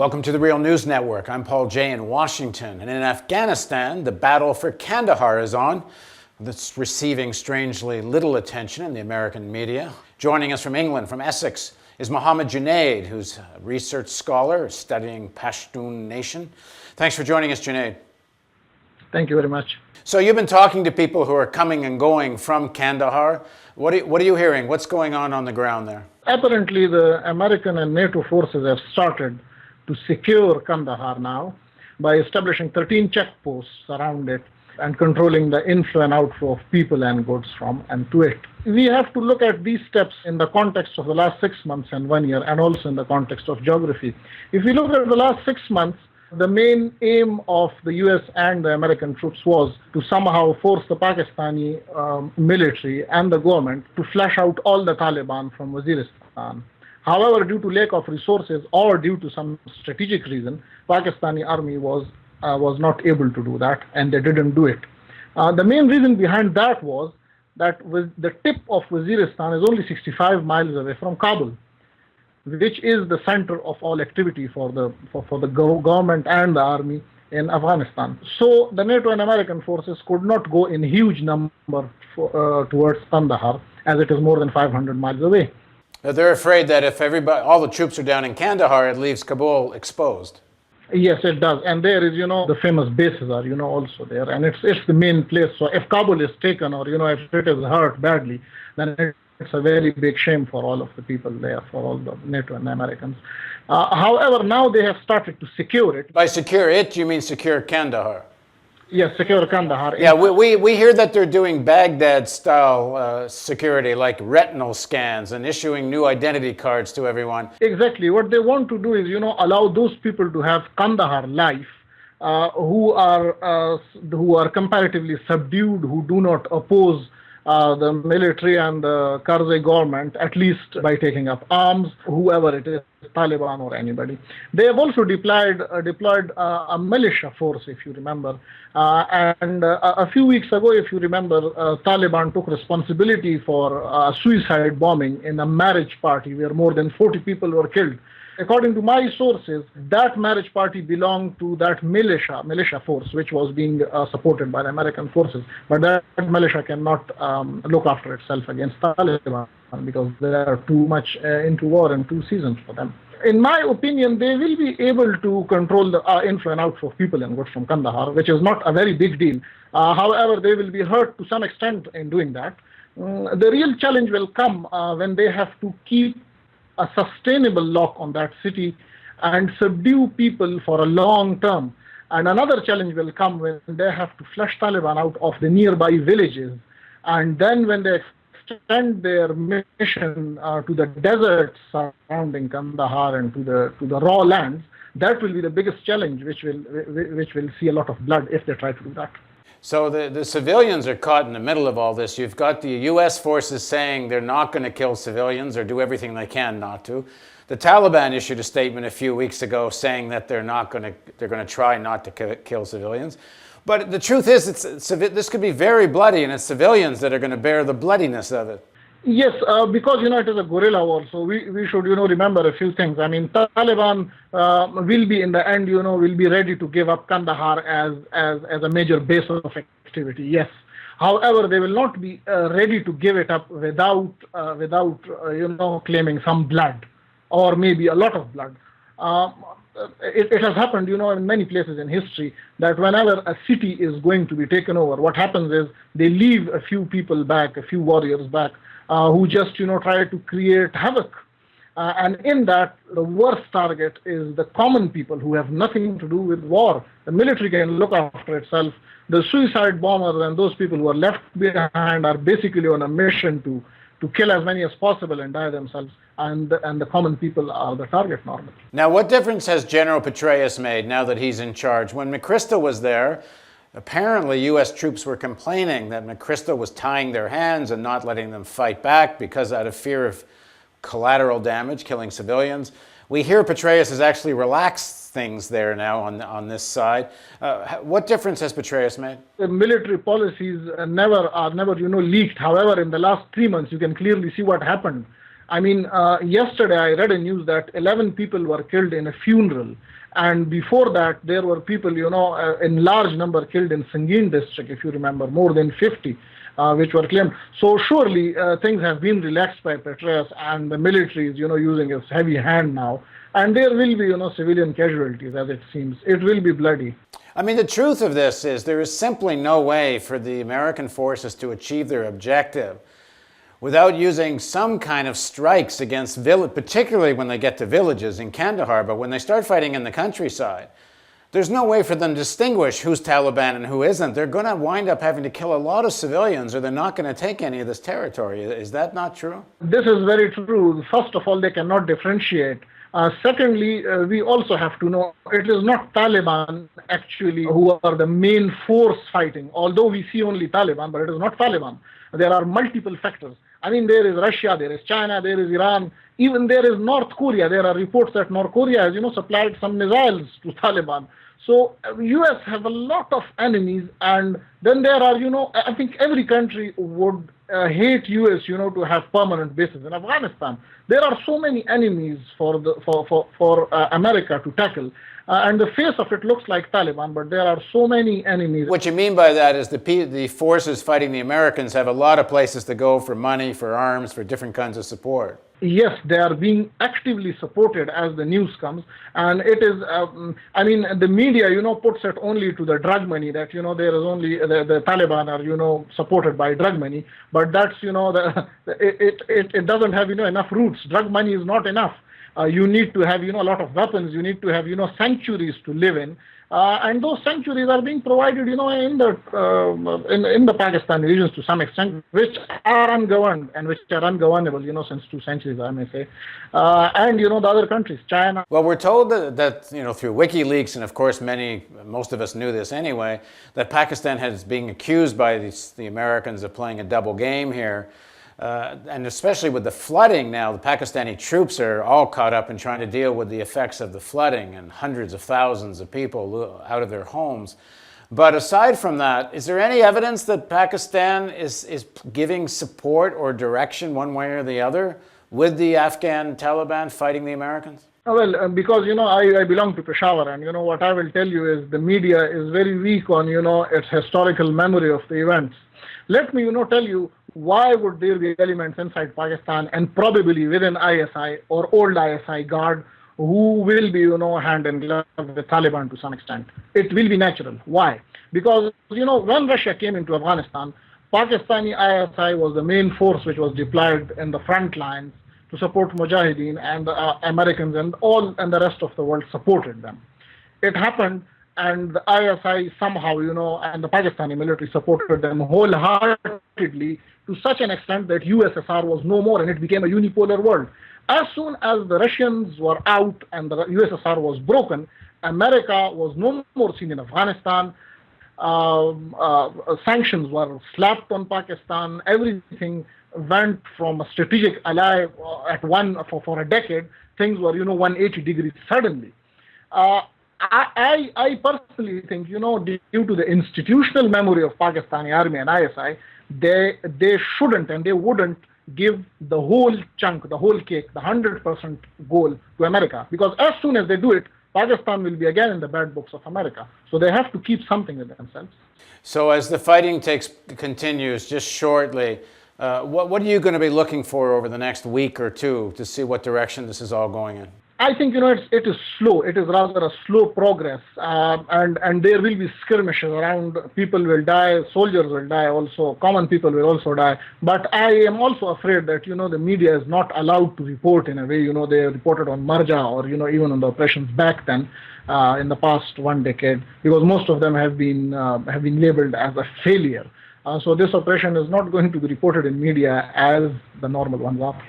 Welcome to the Real News Network. I'm Paul Jay in Washington. And in Afghanistan, the battle for Kandahar is on. That's receiving strangely little attention in the American media. Joining us from England, from Essex, is Mohammed Junaid, who's a research scholar studying Pashtun Nation. Thanks for joining us, Junaid. Thank you very much. So you've been talking to people who are coming and going from Kandahar. What are you hearing? What's going on the ground there? Apparently, the American and NATO forces have started to secure Kandahar now by establishing 13 checkposts around it and controlling the inflow and outflow of people and goods from and to it. We have to look at these steps in the context of the last 6 months and 1 year, and also in the context of geography. If we look at the last 6 months, the main aim of the US and the American troops was to somehow force the Pakistani military and the government to flush out all the Taliban from Waziristan. However, due to lack of resources or due to some strategic reason, Pakistani army was not able to do that, and they didn't do it. The main reason behind that was that the tip of Waziristan is only 65 miles away from Kabul, which is the center of all activity for the government and the army in Afghanistan. So the NATO and American forces could not go in huge number towards Kandahar, as it is more than 500 miles away. They're afraid that if all the troops are down in Kandahar, it leaves Kabul exposed. Yes, it does. And there is, the famous bases are, also there. And it's the main place. So if Kabul is taken or, if it is hurt badly, then it's a very big shame for all of the people there, for all the NATO and Americans. However, now they have started to secure it. By secure it, you mean secure Kandahar? Yes, secure Kandahar. Yeah, we hear that they're doing Baghdad-style security, like retinal scans and issuing new identity cards to everyone. Exactly. What they want to do is, allow those people to have Kandahar life, who are comparatively subdued, who do not oppose the military and the Karzai government, at least by taking up arms, whoever it is, Taliban or anybody. They have also deployed a militia force, if you remember. And a few weeks ago, if you remember, Taliban took responsibility for a suicide bombing in a marriage party where more than 40 people were killed. According to my sources, that marriage party belonged to that militia force, which was being supported by the American forces. But that militia cannot look after itself against Taliban because they are too much into war and 2 seasons for them. In my opinion, they will be able to control the inflow and outflow of people and goods from Kandahar, which is not a very big deal. However, they will be hurt to some extent in doing that. The real challenge will come when they have to keep a sustainable lock on that city and subdue people for a long term. And another challenge will come when they have to flush Taliban out of the nearby villages. And then when they extend their mission to the deserts surrounding Kandahar and to the raw lands, that will be the biggest challenge, which will see a lot of blood if they try to do that. So the civilians are caught in the middle of all this. You've got the US forces saying they're not going to kill civilians or do everything they can not to. The Taliban issued a statement a few weeks ago saying that they're going to try not to kill civilians. But the truth is, this could be very bloody, and it's civilians that are going to bear the bloodiness of it. Yes, because it is a guerrilla war, so we should remember a few things. I mean, Taliban will be in the end will be ready to give up Kandahar as a major base of activity. Yes, however, they will not be ready to give it up without claiming some blood or maybe a lot of blood. It has happened, in many places in history that whenever a city is going to be taken over, what happens is they leave a few people back, a few warriors back, who just, try to create havoc. And in that, the worst target is the common people who have nothing to do with war. The military can look after itself. The suicide bombers and those people who are left behind are basically on a mission to kill as many as possible and die themselves. And the common people are the target normally. Now, what difference has General Petraeus made now that he's in charge? When McChrystal was there, apparently US troops were complaining that McChrystal was tying their hands and not letting them fight back because out of fear of collateral damage, killing civilians. We hear Petraeus has actually relaxed things there now on this side. What difference has Petraeus made? The military policies are never leaked. However, in the last 3 months, you can clearly see what happened. I mean, yesterday I read a news that 11 people were killed in a funeral, and before that there were people, in large number killed in Sangin district, if you remember, more than 50, which were claimed. So surely things have been relaxed by Petraeus, and the military is, using its heavy hand now, and there will be, civilian casualties, as it seems. It will be bloody. I mean, the truth of this is there is simply no way for the American forces to achieve their objective without using some kind of strikes against villages, particularly when they get to villages in Kandahar. But when they start fighting in the countryside, there's no way for them to distinguish who's Taliban and who isn't. They're going to wind up having to kill a lot of civilians, or they're not going to take any of this territory. Is that not true? This is very true. First of all, they cannot differentiate. Secondly, we also have to know it is not Taliban actually who are the main force fighting, although we see only Taliban, but it is not Taliban. There are multiple factors. I mean, there is Russia, there is China, there is Iran, even there is North Korea. There are reports that North Korea has, supplied some missiles to Taliban. So US have a lot of enemies, and then there are, I think every country would hate US, to have permanent bases in Afghanistan. There are so many enemies for America to tackle. And the face of it looks like Taliban, but there are so many enemies. What you mean by that is the forces fighting the Americans have a lot of places to go for money, for arms, for different kinds of support. Yes, they are being actively supported as the news comes. And it is, the media, puts it only to the drug money, that, there is only, the Taliban are, supported by drug money. But that's, it doesn't have, enough roots. Drug money is not enough. You need to have, a lot of weapons. You need to have, sanctuaries to live in. And those sanctuaries are being provided, in the Pakistani regions to some extent, which are ungoverned and which are ungovernable, since 2 centuries, I may say. And, the other countries, China. Well, we're told that through WikiLeaks, and of course most of us knew this anyway, that Pakistan has been accused by the Americans of playing a double game here. And especially with the flooding now, the Pakistani troops are all caught up in trying to deal with the effects of the flooding and hundreds of thousands of people out of their homes. But aside from that, is there any evidence that Pakistan is giving support or direction one way or the other with the Afghan Taliban fighting the Americans? Well, because, I belong to Peshawar, and, what I will tell you is the media is very weak on, its historical memory of the events. Let me, tell you, why would there be elements inside Pakistan and probably within ISI or old ISI guard who will be, hand in glove with the Taliban to some extent? It will be natural. Why? Because, when Russia came into Afghanistan, Pakistani ISI was the main force which was deployed in the front lines to support Mujahideen, and the Americans and the rest of the world supported them. It happened, and the ISI somehow, and the Pakistani military supported them wholeheartedly to such an extent that USSR was no more and it became a unipolar world. As soon as the Russians were out and the USSR was broken, America was no more seen in Afghanistan. Sanctions were slapped on Pakistan. Everything went from a strategic ally for a decade. Things were, 180 degrees suddenly. I personally think, due to the institutional memory of Pakistani army and ISI, they shouldn't and they wouldn't give the whole chunk, the whole cake, the 100% goal to America. Because as soon as they do it, Pakistan will be again in the bad books of America. So they have to keep something with themselves. So as the fighting continues, just shortly, what are you going to be looking for over the next week or two to see what direction this is all going in? I think, it is slow. It is rather a slow progress. And there will be skirmishes around. People will die. Soldiers will die also. Common people will also die. But I am also afraid that, the media is not allowed to report in a way, they reported on Marja or, even on the operations back then in the past 1 decade, because most of them have been labeled as a failure. So this operation is not going to be reported in media as the normal ones are.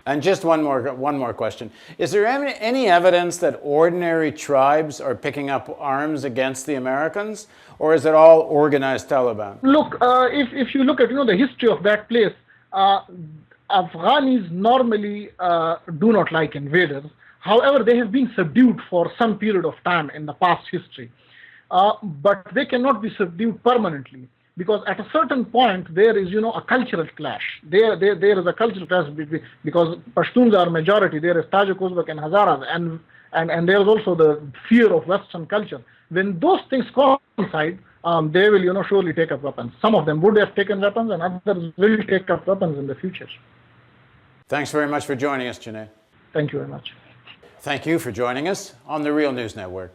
And just one more question. Is there any evidence that ordinary tribes are picking up arms against the Americans, or is it all organized Taliban? Look, if you look at, the history of that place, Afghanis normally do not like invaders. However, they have been subdued for some period of time in the past history. But they cannot be subdued permanently. because at a certain point there is, a cultural clash. There is a cultural clash because Pashtuns are majority. There is Tajik, Uzbek, and Hazaras, and there is also the fear of Western culture. When those things coincide, they will, surely take up weapons. Some of them would have taken weapons, and others will take up weapons in the future. Thanks very much for joining us, Junaid. Thank you very much. Thank you for joining us on the Real News Network.